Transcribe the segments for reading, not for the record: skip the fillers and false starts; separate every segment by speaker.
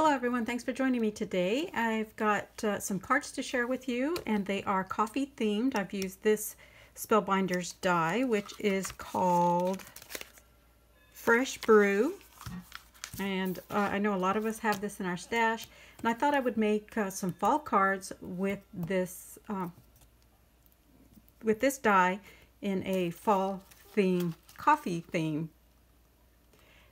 Speaker 1: Hello everyone, thanks for joining me today. I've got some cards to share with you, and they are coffee themed. I've used this Spellbinders die, which is called Fresh Brew, and I know a lot of us have this in our stash, and I thought I would make some fall cards with this die in a fall theme, coffee theme.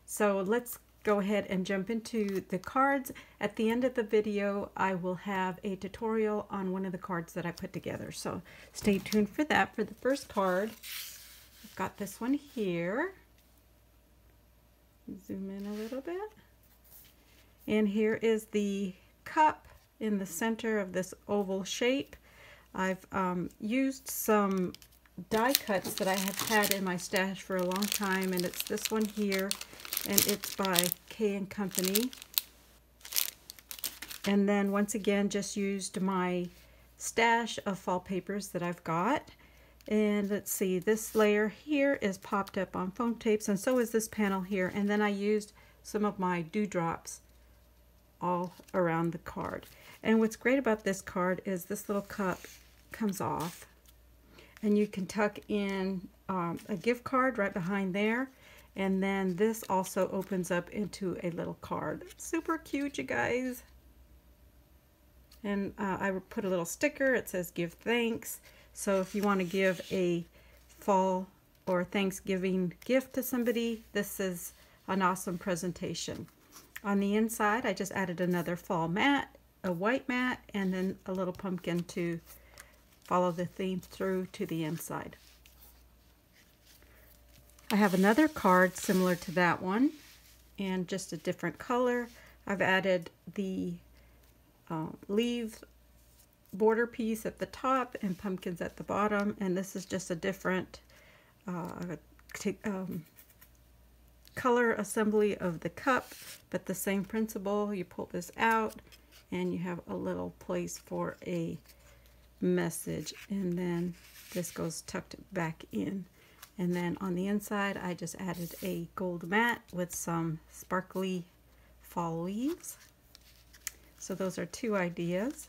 Speaker 1: So let's go ahead and jump into the cards. At the end of the video, I will have a tutorial on one of the cards that I put together. So stay tuned for that. For the first card, I've got this one here. Zoom in a little bit. And here is the cup in the center of this oval shape. I've used some die cuts that I have had in my stash for a long time, and it's this one here, and it's by K & Company. And then once again, just used my stash of fall papers that I've got. And let's see, this layer here is popped up on foam tapes, and so is this panel here. And then I used some of my dewdrops all around the card. And what's great about this card is this little cup comes off, and you can tuck in a gift card right behind there. And then this also opens up into a little card. Super cute, you guys. And I put a little sticker. It says give thanks. So if you want to give a fall or Thanksgiving gift to somebody, this is an awesome presentation. On the inside, I just added another fall mat, a white mat, and then a little pumpkin to follow the theme through to the inside. I have another card similar to that one, and just a different color. I've added the leaf border piece at the top and pumpkins at the bottom, and this is just a different color assembly of the cup, but the same principle. You pull this out and you have a little place for a message, and then this goes tucked back in. And then on the inside, I just added a gold mat with some sparkly fall leaves. So those are two ideas.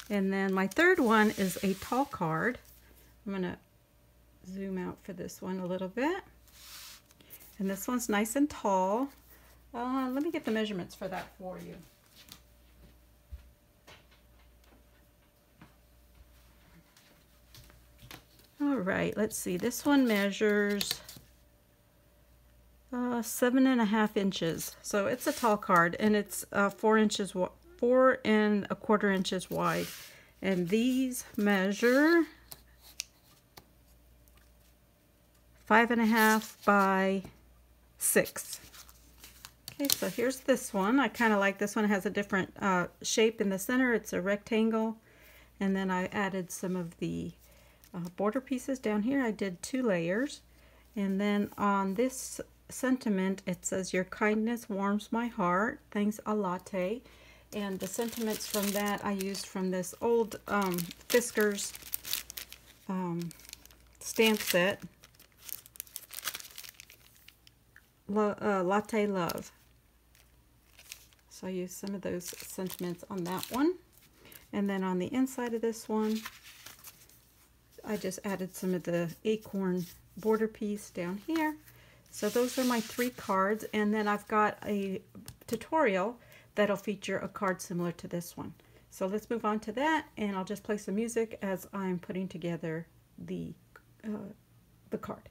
Speaker 1: And then my third one is a tall card. I'm going to zoom out for this one a little bit. And this one's nice and tall. Let me get the measurements for that for you. All right, let's see. This one measures 7.5 inches. So it's a tall card, and it's 4 and a quarter inches wide. And these measure 5.5 by 6. Okay, so here's this one. I kind of like this one. It has a different shape in the center. It's a rectangle. And then I added some of the border pieces down here. I did 2 layers, and then on this sentiment it says, "Your kindness warms my heart. Thanks, a latte." And the sentiments from that I used from this old Fisker's stamp set, Latte Love. So I used some of those sentiments on that one. And then on the inside of this one, I just added some of the acorn border piece down here. So those are my 3 cards, and then I've got a tutorial that'll feature a card similar to this one. So let's move on to that, and I'll just play some music as I'm putting together the card.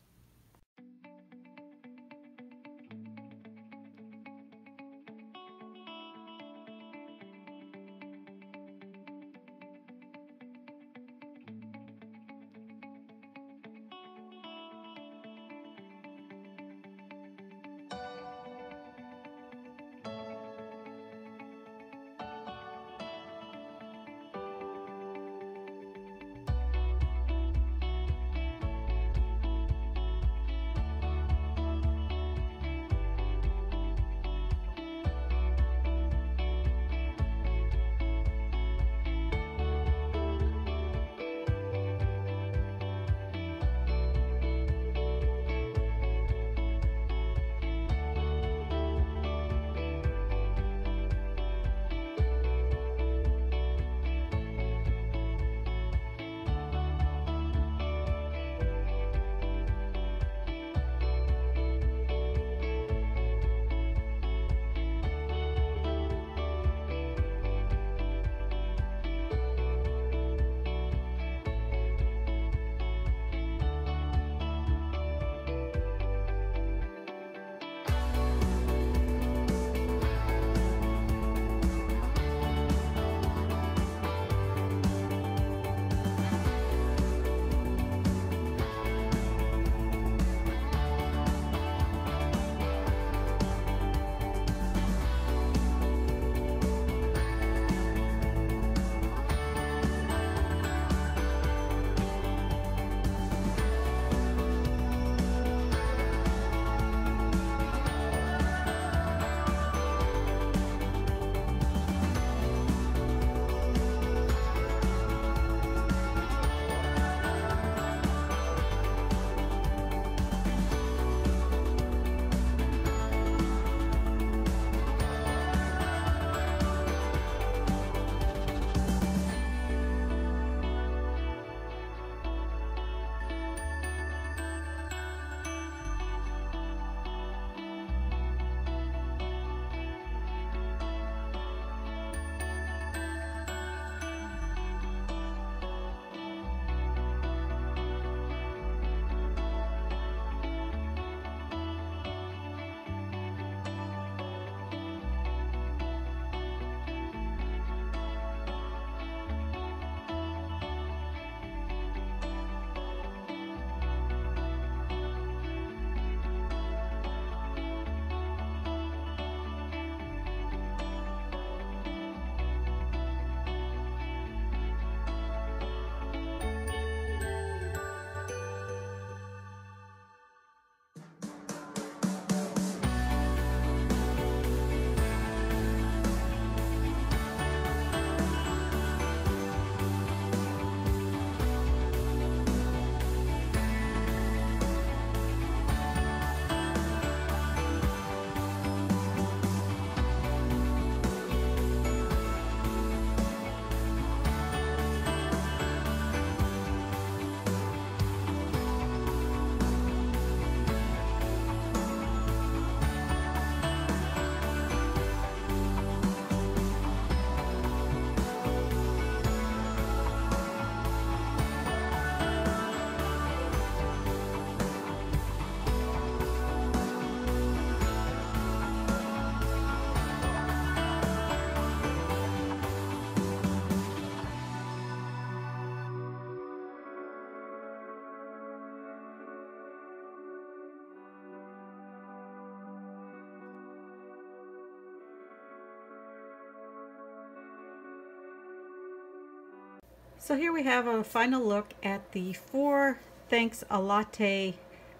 Speaker 1: So here we have a final look at the 4 Thanks a Latte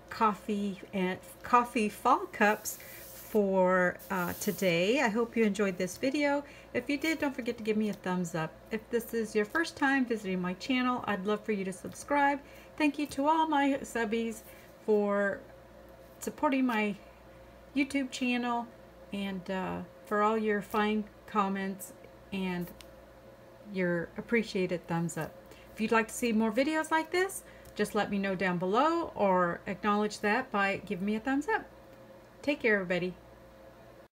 Speaker 1: coffee and coffee fall cups for today. I hope you enjoyed this video. If you did, don't forget to give me a thumbs up. If this is your first time visiting my channel, I'd love for you to subscribe. Thank you to all my subbies for supporting my YouTube channel and for all your fine comments and your appreciated thumbs up. If you'd like to see more videos like this, just let me know down below or acknowledge that by giving me a thumbs up. Take care, everybody.